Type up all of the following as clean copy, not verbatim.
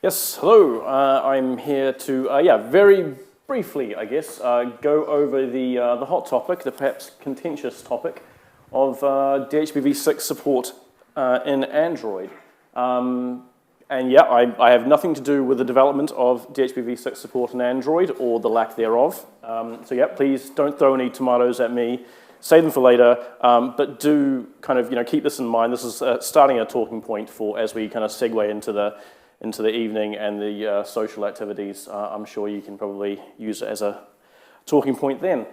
Yes, hello. I'm here to, very briefly, I guess, go over the hot topic, the perhaps contentious topic of DHCPv6 support in Android. And yeah, I have nothing to do with the development of DHCPv6 support in Android or the lack thereof. So yeah, please don't throw any tomatoes at me. Save them for later, but do kind of keep this in mind. This is starting a talking point for as we kind of segue into the evening and the social activities. I'm sure you can probably use it as a talking point then.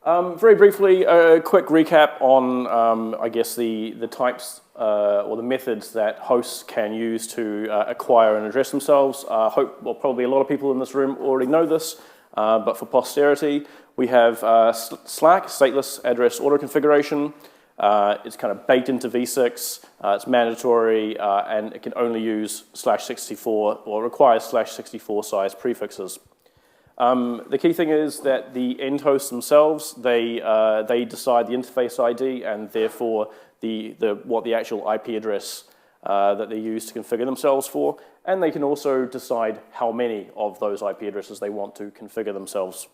Very briefly, a quick recap on, I guess, the types or the methods that hosts can use to acquire and address themselves. Probably a lot of people in this room already know this, but for posterity, we have Slack, stateless address auto-configuration. It's kind of baked into v6, it's mandatory, and it can only use /64 or requires /64 size prefixes. The key thing is that the end hosts themselves, they decide the interface ID and therefore what the actual IP address that they use to configure themselves for, and they can also decide how many of those IP addresses they want to configure themselves.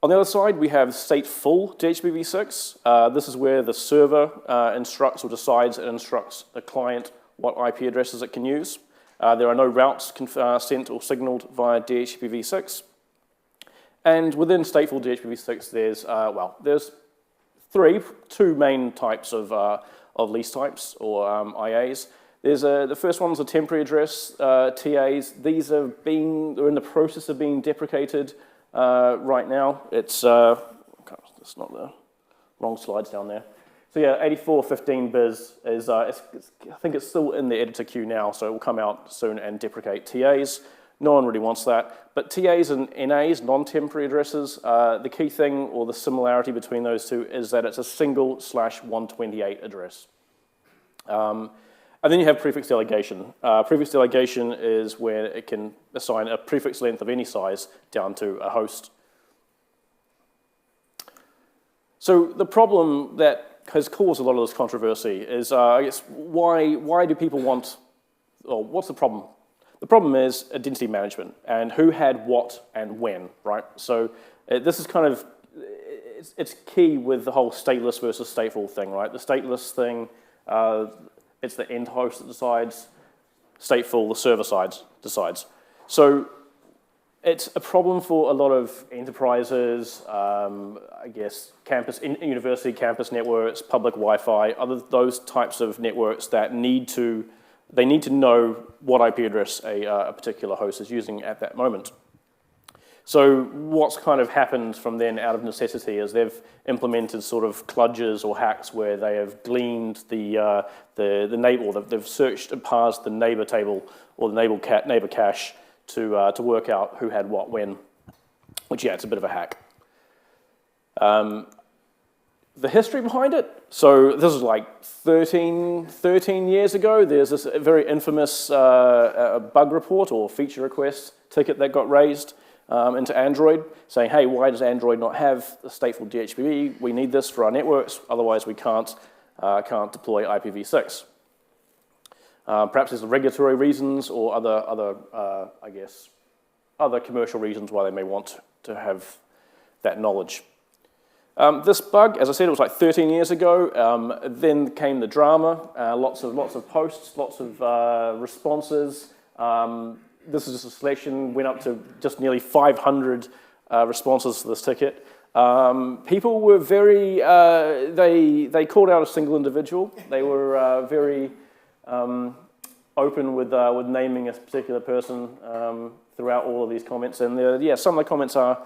On the other side, we have stateful DHCPv6. This is where the server instructs or decides and instructs the client what IP addresses it can use. There are no routes sent or signaled via DHCPv6. And within stateful DHCPv6, there's two main types of lease types or IAs. The first one's a temporary address, TAs. These they're in the process of being deprecated right now. It's not the wrong slides down there. So yeah, 8415biz is, I think it's still in the editor queue now, so it will come out soon and deprecate TAs. No one really wants that. But TAs and NAs, non-temporary addresses, the key thing or the similarity between those two is that it's a single /128 address. And then you have prefix delegation. Prefix delegation is where it can assign a prefix length of any size down to a host. So the problem that has caused a lot of this controversy is, I guess, why do people want, or what's the problem? The problem is identity management and who had what and when, right? So this is kind of, it's key with the whole stateless versus stateful thing, right? The stateless thing, it's the end host that decides. Stateful, the server side decides. So it's a problem for a lot of enterprises, I guess, university campus networks, public Wi-Fi, those types of networks that they need to know what IP address a particular host is using at that moment. So what's kind of happened from then out of necessity is they've implemented sort of kludges or hacks where they have gleaned the neighbor, or they've searched and parsed the neighbor table or the neighbor cache to work out who had what when, which, yeah, it's a bit of a hack. The history behind it, so this is like 13 years ago. There's this very infamous bug report or feature request ticket that got raised into Android, saying, hey, why does Android not have a stateful DHCP? We need this for our networks, otherwise we can't deploy IPv6. Perhaps there's regulatory reasons or I guess, other commercial reasons why they may want to have that knowledge. This bug, as I said, it was like 13 years ago. Then came the drama, lots of posts, lots of responses. This is just a selection, went up to just nearly 500 responses to this ticket. People were very, they called out a single individual. They were very open with naming a particular person throughout all of these comments. And some of the comments are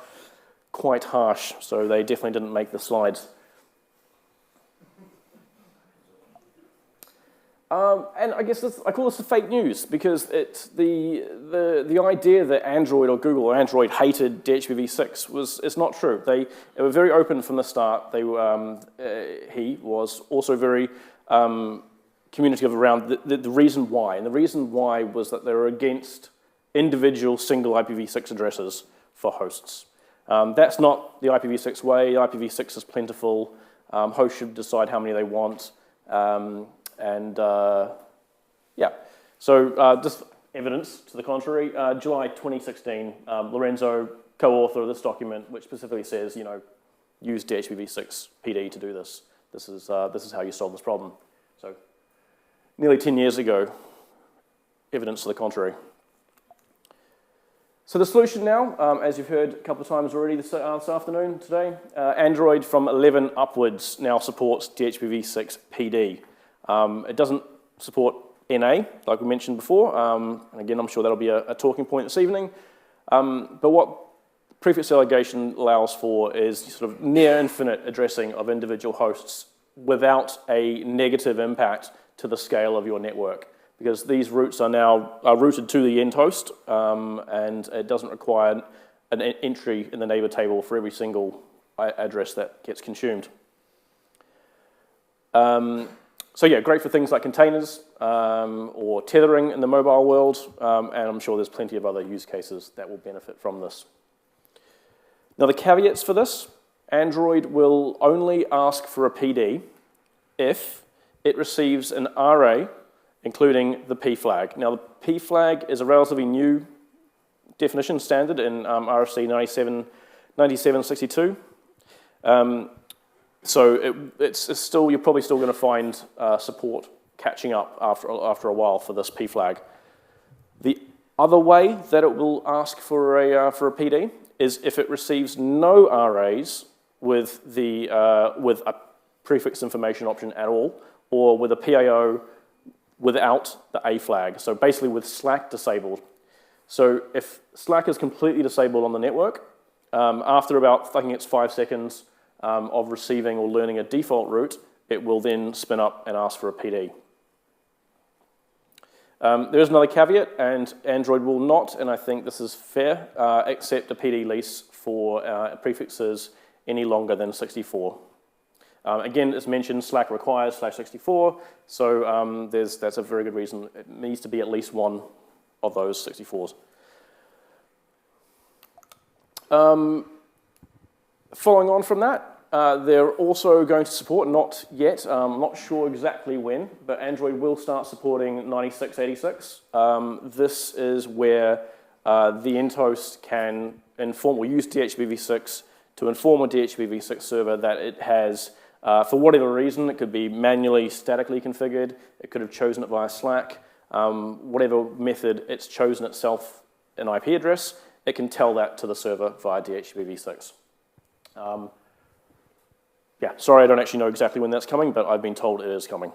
quite harsh, so they definitely didn't make the slides. And I guess I call this fake news because it's the idea that Android or Google or Android hated DHCPv6 it's not true. They were very open from the start. He was also very communicative around the reason why, and the reason why was that they were against individual single IPv6 addresses for hosts. That's not the IPv6 way. IPv6 is plentiful. Hosts should decide how many they want. So just evidence to the contrary, July 2016, Lorenzo, co-author of this document, which specifically says, use DHCPv6-PD to do this. This is how you solve this problem. So nearly 10 years ago, evidence to the contrary. So the solution now, as you've heard a couple of times already this afternoon, today, Android from 11 upwards now supports DHCPv6-PD. It doesn't support NA, like we mentioned before, and again, I'm sure that'll be a talking point this evening. But what prefix delegation allows for is sort of near infinite addressing of individual hosts without a negative impact to the scale of your network, because these routes are now routed to the end host, and it doesn't require an entry in the neighbor table for every single address that gets consumed. So yeah, great for things like containers or tethering in the mobile world, and I'm sure there's plenty of other use cases that will benefit from this. Now the caveats for this, Android will only ask for a PD if it receives an RA including the P flag. Now the P flag is a relatively new definition standard in RFC 9762. So it's still, you're probably still going to find support catching up after a while for this P flag. The other way that it will ask for a PD is if it receives no RAs with a prefix information option at all, or with a PAO without the A flag. So basically with Slack disabled. So if Slack is completely disabled on the network, after about, I think it's 5 seconds of receiving or learning a default route, it will then spin up and ask for a PD. There is another caveat, and Android will not, and I think this is fair, accept a PD lease for prefixes any longer than 64. Again, as mentioned, Slack requires /64, so that's a very good reason. It needs to be at least one of those 64s. Following on from that, they're also going to support, not yet, I'm not sure exactly when, but Android will start supporting 9686. This is where the end host can inform or use DHCPv6 to inform a DHCPv6 server that it has, for whatever reason, it could be manually, statically configured, it could have chosen it via Slack, whatever method it's chosen itself an IP address, it can tell that to the server via DHCPv6. Yeah, sorry, I don't actually know exactly when that's coming, but I've been told it is coming.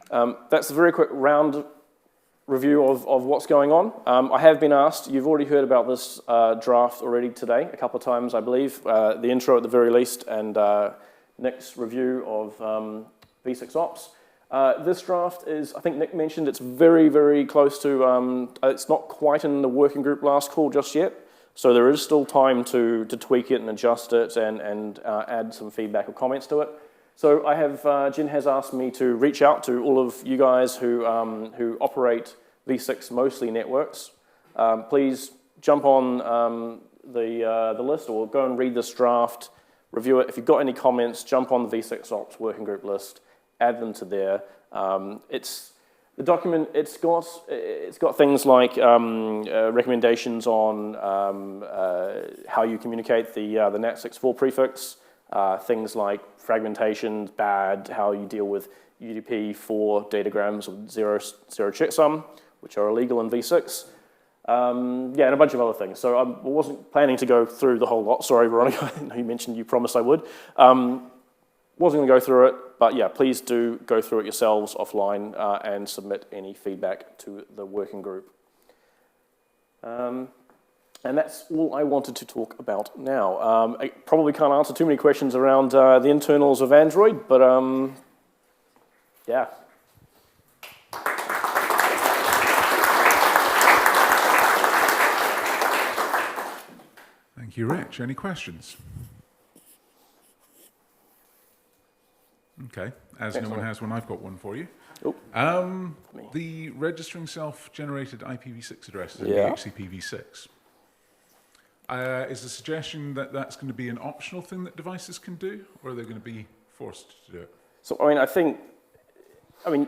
That's a very quick round review of what's going on. I have been asked, you've already heard about this draft already today, a couple of times, I believe, the intro at the very least, and Nick's review of V6 Ops. This draft is, I think Nick mentioned, it's very, very close to, it's not quite in the working group last call just yet, so there is still time to tweak it and adjust it and add some feedback or comments to it. So I have, Jen has asked me to reach out to all of you guys who operate V6 mostly networks. Please jump on the list or go and read this draft, review it. If you've got any comments, jump on the V6 Ops working group list, add them to there. The document, it's got things like recommendations on how you communicate the NAT64 prefix, things like fragmentation, bad, how you deal with UDP for datagrams of zero checksum, which are illegal in V6. Yeah, and a bunch of other things. So I wasn't planning to go through the whole lot. Sorry, Veronica, I know you mentioned you promised I would. Wasn't going to go through it, but yeah, please do go through it yourselves offline and submit any feedback to the working group. And that's all I wanted to talk about now. I probably can't answer too many questions around the internals of Android, but yeah. Thank you, Rich. Any questions? Okay, as no one has one, I've got one for you. Oh. The registering self-generated IPv6 addresses in DHCPv6. Is the suggestion that that's going to be an optional thing that devices can do, or are they going to be forced to do it? So, I mean,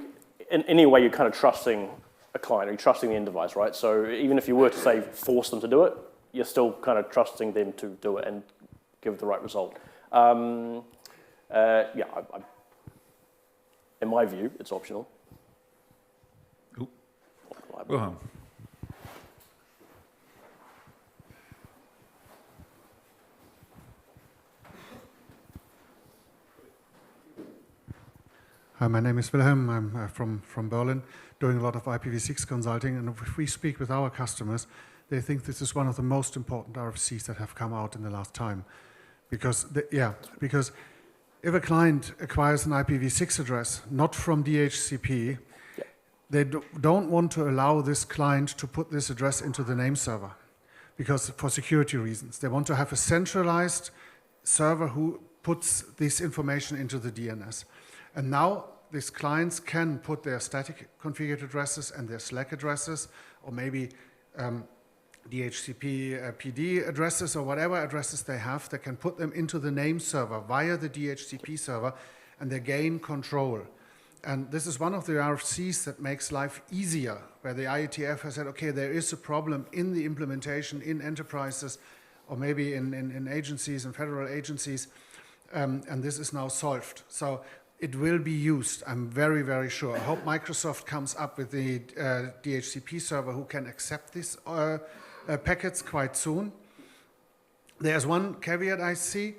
in any way, you're kind of trusting a client, or you're trusting the end device, right? So even if you were to say force them to do it, you're still kind of trusting them to do it and give the right result. In my view, it's optional. Wilhelm. Hi, my name is Wilhelm. I'm from Berlin, doing a lot of IPv6 consulting. And if we speak with our customers, they think this is one of the most important RFCs that have come out in the last time. Because if a client acquires an IPv6 address, not from DHCP, they don't want to allow this client to put this address into the name server, because for security reasons. They want to have a centralized server who puts this information into the DNS. And now these clients can put their static configured addresses and their Slack addresses, or maybe DHCPv6-PD addresses, or whatever addresses they have. They can put them into the name server via the DHCP server, and they gain control. And this is one of the RFCs that makes life easier, where the IETF has said, okay, there is a problem in the implementation in enterprises, or maybe in agencies and federal agencies, and this is now solved. So it will be used, I'm very, very sure. I hope Microsoft comes up with the DHCP server who can accept these packets quite soon. There's one caveat I see.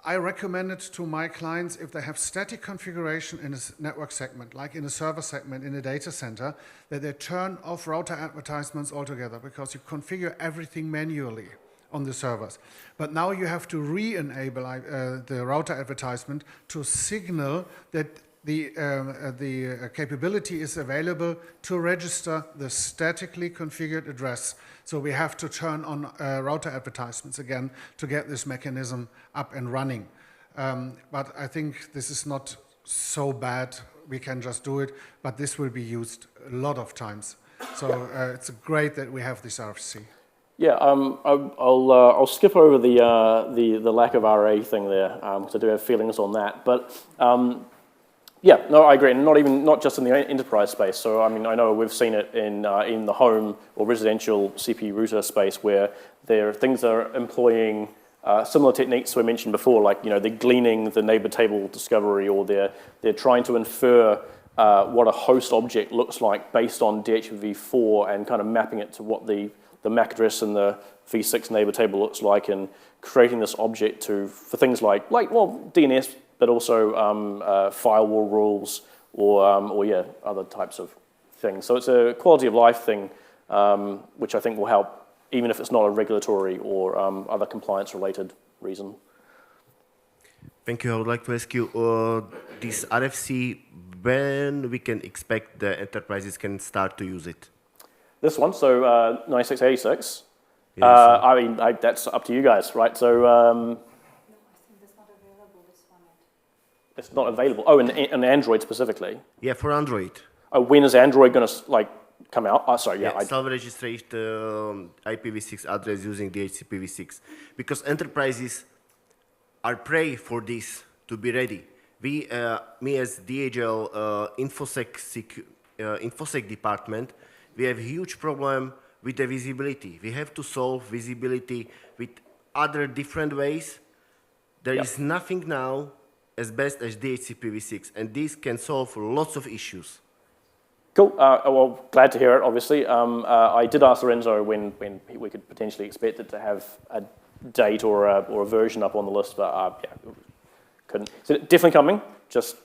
I recommend it to my clients if they have static configuration in a network segment, like in a server segment in a data center, that they turn off router advertisements altogether, because you configure everything manually on the servers. But now you have to re-enable the router advertisement to signal that the capability is available to register the statically configured address. So we have to turn on router advertisements again to get this mechanism up and running. But I think this is not so bad. We can just do it, but this will be used a lot of times. So it's great that we have this RFC. Yeah, I'll skip over the lack of RA thing there, because I do have feelings on that. But yeah, no, I agree, and not just in the enterprise space. So I mean, I know we've seen it in the home or residential CP router space, where things are employing similar techniques we mentioned before, like they're gleaning the neighbor table discovery, or they're trying to infer what a host object looks like based on DHCPv4 and kind of mapping it to what the MAC address in the v6 neighbor table looks like, and creating this object for things like DNS, but also firewall rules, or other types of things. So it's a quality of life thing, which I think will help, even if it's not a regulatory or other compliance-related reason. Thank you. I would like to ask you, this RFC, when we can expect the enterprises can start to use it? This one, so 9686. Yes, I mean, that's up to you guys, right? So No, I think that's not available, this one yet. it's not available. Oh, in Android specifically. Yeah, for Android. Oh, when is Android going to come out? Oh, sorry, yeah. Self-registered IPv6 address using DHCPv6, because enterprises are prey for this to be ready. Me as DHL InfoSec department, we have a huge problem with the visibility. We have to solve visibility with other different ways. There is nothing now as best as DHCPv6, and this can solve lots of issues. Cool. Well, glad to hear it, obviously. I did ask Lorenzo when we could potentially expect it to have a date or a version up on the list, but yeah, couldn't. So definitely coming, just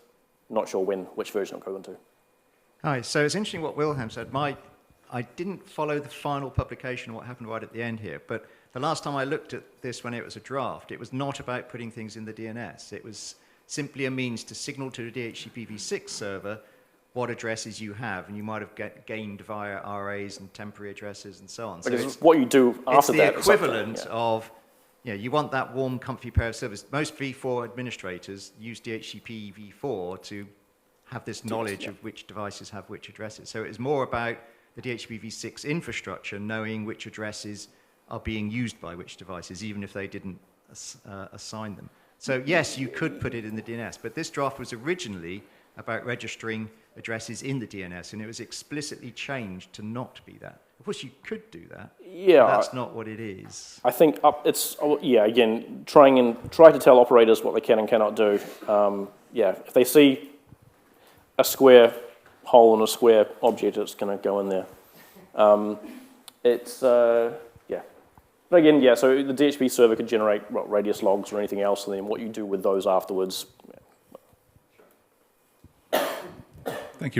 not sure which version it'll go into. Hi, so it's interesting what Wilhelm said. I didn't follow the final publication, what happened right at the end here, but the last time I looked at this when it was a draft, it was not about putting things in the DNS. It was simply a means to signal to the DHCPv6 server what addresses you have, and you might have gained via RAs and temporary addresses and so on. But so it's what you do after that. It's the equivalent of, you want that warm, comfy pair of servers. Most v4 administrators use DHCPv4 to have this knowledge of which devices have which addresses. So it's more about the DHCPv6 infrastructure knowing which addresses are being used by which devices, even if they didn't assign them. So yes, you could put it in the DNS, but this draft was originally about registering addresses in the DNS, and it was explicitly changed to not be that. Of course, you could do that. Yeah, but that's not what it is. I think again, try to tell operators what they can and cannot do. If they see a square hole in a square object, it's going to go in there. But again, so the DHCP server could generate radius logs or anything else, and then what you do with those afterwards. Thank you, Rick.